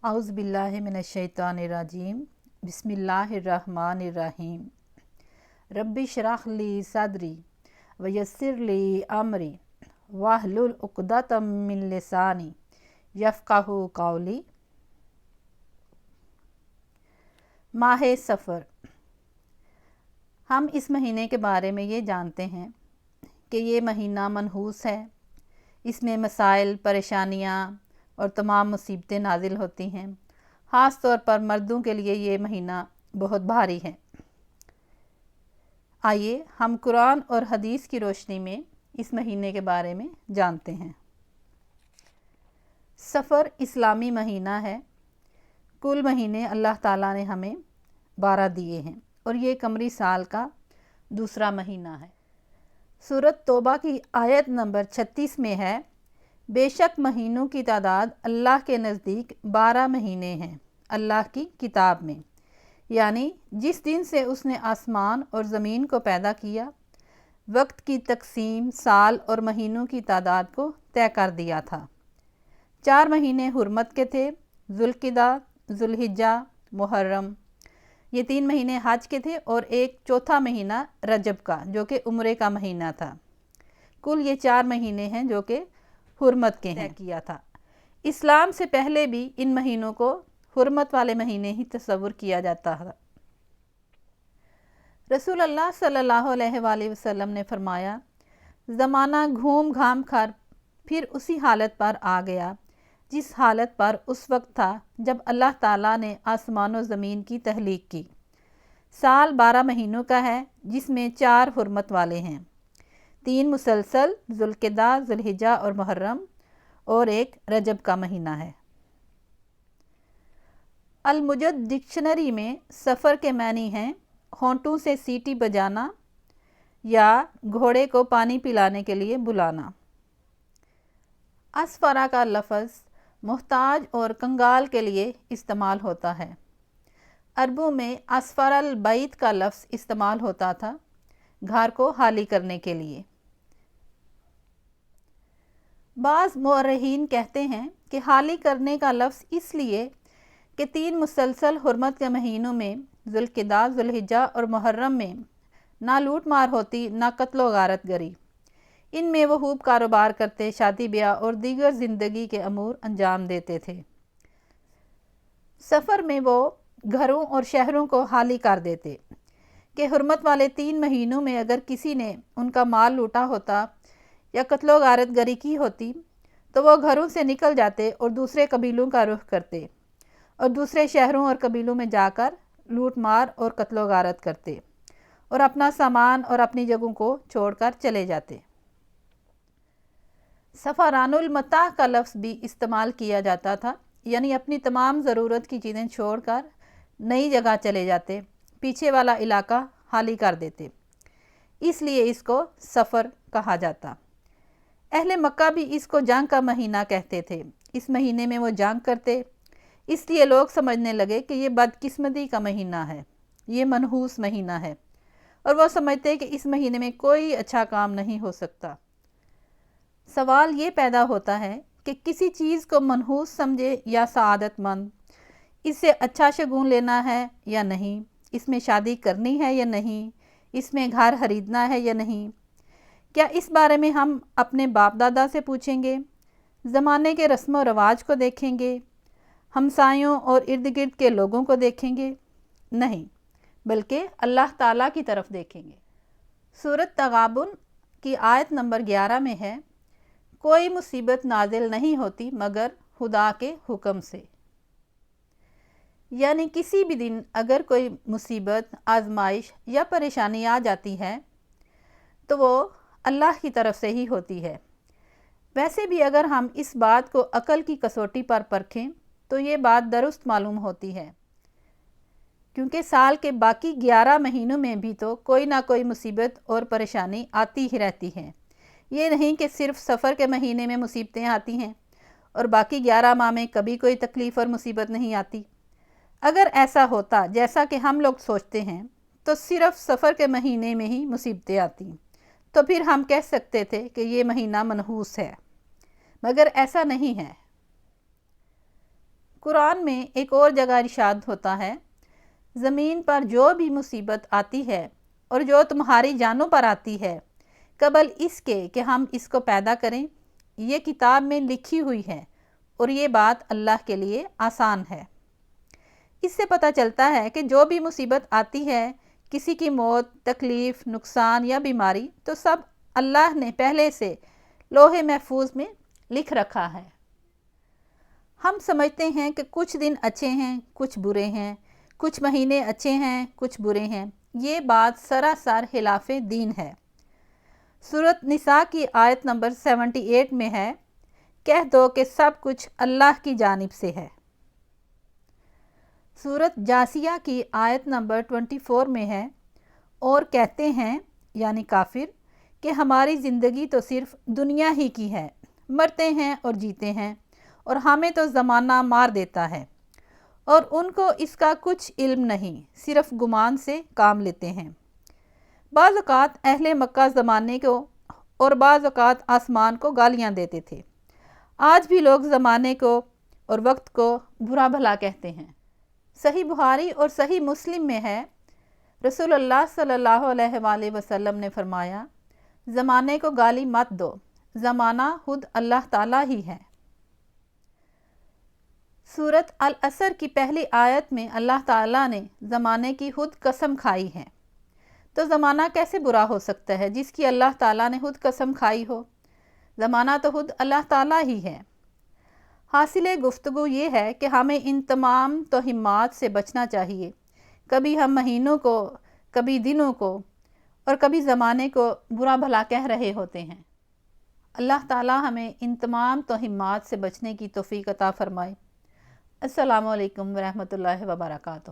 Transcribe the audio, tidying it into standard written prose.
اعوذ باللہ من الشیطان الرجیم بسم اللہ الرحمن الرحیم رب اشرح لی صدری ویسر لی امری واحلل عقدۃ من لسانی یفقہوا قولی۔ ماہ صفر، ہم اس مہینے کے بارے میں یہ جانتے ہیں کہ یہ مہینہ منحوس ہے، اس میں مسائل، پریشانیاں اور تمام مصیبتیں نازل ہوتی ہیں۔ خاص طور پر مردوں کے لیے یہ مہینہ بہت بھاری ہے۔ آئیے ہم قرآن اور حدیث کی روشنی میں اس مہینے کے بارے میں جانتے ہیں۔ صفر اسلامی مہینہ ہے۔ کل مہینے اللہ تعالیٰ نے ہمیں 12 دیے ہیں اور یہ قمری سال کا دوسرا مہینہ ہے۔ سورۃ توبہ کی آیت نمبر 36 میں ہے، بے شک مہینوں کی تعداد اللہ کے نزدیک 12 مہینے ہیں اللہ کی کتاب میں، یعنی جس دن سے اس نے آسمان اور زمین کو پیدا کیا، وقت کی تقسیم سال اور مہینوں کی تعداد کو طے کر دیا تھا۔ 4 مہینے حرمت کے تھے، ذوالقعدہ، ذوالحجہ، محرم۔ یہ 3 مہینے حج کے تھے اور ایک چوتھا مہینہ رجب کا جو کہ عمرے کا مہینہ تھا۔ کل یہ 4 مہینے ہیں جو کہ حرمت کے ہیں کیا تھا۔ اسلام سے پہلے بھی ان مہینوں کو حرمت والے مہینے ہی تصور کیا جاتا تھا۔ رسول اللہ صلی اللہ علیہ وآلہ وسلم نے فرمایا، زمانہ گھوم گھام کر پھر اسی حالت پر آ گیا جس حالت پر اس وقت تھا جب اللہ تعالیٰ نے آسمان و زمین کی تخلیق کی۔ سال 12 مہینوں کا ہے جس میں 4 حرمت والے ہیں، 3 مسلسل ذوالقعدہ، ذوالحجہ اور محرم، اور ایک رجب کا مہینہ ہے۔ المجد ڈکشنری میں سفر کے معنی ہیں ہونٹوں سے سیٹی بجانا یا گھوڑے کو پانی پلانے کے لیے بلانا۔ اسفرا کا لفظ محتاج اور کنگال کے لیے استعمال ہوتا ہے۔ عربوں میں اسفر البیت کا لفظ استعمال ہوتا تھا گھر کو خالی کرنے کے لیے۔ بعض مورخین کہتے ہیں کہ خالی کرنے کا لفظ اس لیے کہ 3 مسلسل حرمت کے مہینوں میں ذوالقعدہ، ذوالحجہ اور محرم میں نہ لوٹ مار ہوتی نہ قتل و غارت گری۔ ان میں وہ خوب کاروبار کرتے، شادی بیاہ اور دیگر زندگی کے امور انجام دیتے تھے۔ سفر میں وہ گھروں اور شہروں کو خالی کر دیتے کہ حرمت والے 3 مہینوں میں اگر کسی نے ان کا مال لوٹا ہوتا یا قتل و غارت گری کی ہوتی تو وہ گھروں سے نکل جاتے اور دوسرے قبیلوں کا رخ کرتے اور دوسرے شہروں اور قبیلوں میں جا کر لوٹ مار اور قتل و غارت کرتے اور اپنا سامان اور اپنی جگہوں کو چھوڑ کر چلے جاتے۔ سفران المتاع کا لفظ بھی استعمال کیا جاتا تھا، یعنی اپنی تمام ضرورت کی چیزیں چھوڑ کر نئی جگہ چلے جاتے، پیچھے والا علاقہ خالی کر دیتے، اس لیے اس کو سفر کہا جاتا۔ اہل مکہ بھی اس کو جنگ کا مہینہ کہتے تھے۔ اس مہینے میں وہ جنگ کرتے، اس لیے لوگ سمجھنے لگے کہ یہ بدقسمتی کا مہینہ ہے، یہ منحوس مہینہ ہے، اور وہ سمجھتے کہ اس مہینے میں کوئی اچھا کام نہیں ہو سکتا۔ سوال یہ پیدا ہوتا ہے کہ کسی چیز کو منحوس سمجھے یا سعادت مند، اس سے اچھا شگون لینا ہے یا نہیں، اس میں شادی کرنی ہے یا نہیں، اس میں گھر خریدنا ہے یا نہیں، کیا اس بارے میں ہم اپنے باپ دادا سے پوچھیں گے، زمانے کے رسم و رواج کو دیکھیں گے، ہمسایوں اور ارد گرد کے لوگوں کو دیکھیں گے؟ نہیں، بلکہ اللہ تعالیٰ کی طرف دیکھیں گے۔ سورۃ تغابن کی آیت نمبر 11 میں ہے، کوئی مصیبت نازل نہیں ہوتی مگر خدا کے حکم سے، یعنی کسی بھی دن اگر کوئی مصیبت، آزمائش یا پریشانی آ جاتی ہے تو وہ اللہ کی طرف سے ہی ہوتی ہے۔ ویسے بھی اگر ہم اس بات کو عقل کی کسوٹی پر پرکھیں تو یہ بات درست معلوم ہوتی ہے، کیونکہ سال کے باقی 11 مہینوں میں بھی تو کوئی نہ کوئی مصیبت اور پریشانی آتی ہی رہتی ہے۔ یہ نہیں کہ صرف سفر کے مہینے میں مصیبتیں آتی ہیں اور باقی 11 ماہ میں کبھی کوئی تکلیف اور مصیبت نہیں آتی۔ اگر ایسا ہوتا جیسا کہ ہم لوگ سوچتے ہیں تو صرف سفر کے مہینے میں ہی مصیبتیں آتی، تو پھر ہم کہہ سکتے تھے کہ یہ مہینہ منحوس ہے، مگر ایسا نہیں ہے۔ قرآن میں ایک اور جگہ ارشاد ہوتا ہے، زمین پر جو بھی مصیبت آتی ہے اور جو تمہاری جانوں پر آتی ہے قبل اس کے کہ ہم اس کو پیدا کریں، یہ کتاب میں لکھی ہوئی ہے اور یہ بات اللہ کے لیے آسان ہے۔ اس سے پتہ چلتا ہے کہ جو بھی مصیبت آتی ہے، کسی کی موت، تکلیف، نقصان یا بیماری، تو سب اللہ نے پہلے سے لوح محفوظ میں لکھ رکھا ہے۔ ہم سمجھتے ہیں کہ کچھ دن اچھے ہیں، کچھ برے ہیں، کچھ مہینے اچھے ہیں، کچھ برے ہیں۔ یہ بات سراسر خلاف دین ہے۔ سورۃ نساء کی آیت نمبر 78 میں ہے، کہہ دو کہ سب کچھ اللہ کی جانب سے ہے۔ سورۃ جاثیہ کی آیت نمبر 24 میں ہے، اور کہتے ہیں یعنی کافر کہ ہماری زندگی تو صرف دنیا ہی کی ہے، مرتے ہیں اور جیتے ہیں اور ہمیں تو زمانہ مار دیتا ہے، اور ان کو اس کا کچھ علم نہیں، صرف گمان سے کام لیتے ہیں۔ بعض اوقات اہل مکہ زمانے کو اور بعض اوقات آسمان کو گالیاں دیتے تھے۔ آج بھی لوگ زمانے کو اور وقت کو برا بھلا کہتے ہیں۔ صحیح بخاری اور صحیح مسلم میں ہے، رسول اللہ صلی اللہ علیہ وآلہ وسلم نے فرمایا، زمانے کو گالی مت دو، زمانہ خود اللہ تعالیٰ ہی ہے۔ سورۃ العصر کی پہلی آیت میں اللہ تعالیٰ نے زمانے کی خود قسم کھائی ہے، تو زمانہ کیسے برا ہو سکتا ہے جس کی اللہ تعالیٰ نے خود قسم کھائی ہو؟ زمانہ تو خود اللہ تعالیٰ ہی ہے۔ حاصل گفتگو یہ ہے کہ ہمیں ان تمام توہمات سے بچنا چاہیے۔ کبھی ہم مہینوں کو، کبھی دنوں کو اور کبھی زمانے کو برا بھلا کہہ رہے ہوتے ہیں۔ اللہ تعالیٰ ہمیں ان تمام توہمات سے بچنے کی توفیق عطا فرمائے۔ السلام علیکم ورحمۃ اللہ وبرکاتہ۔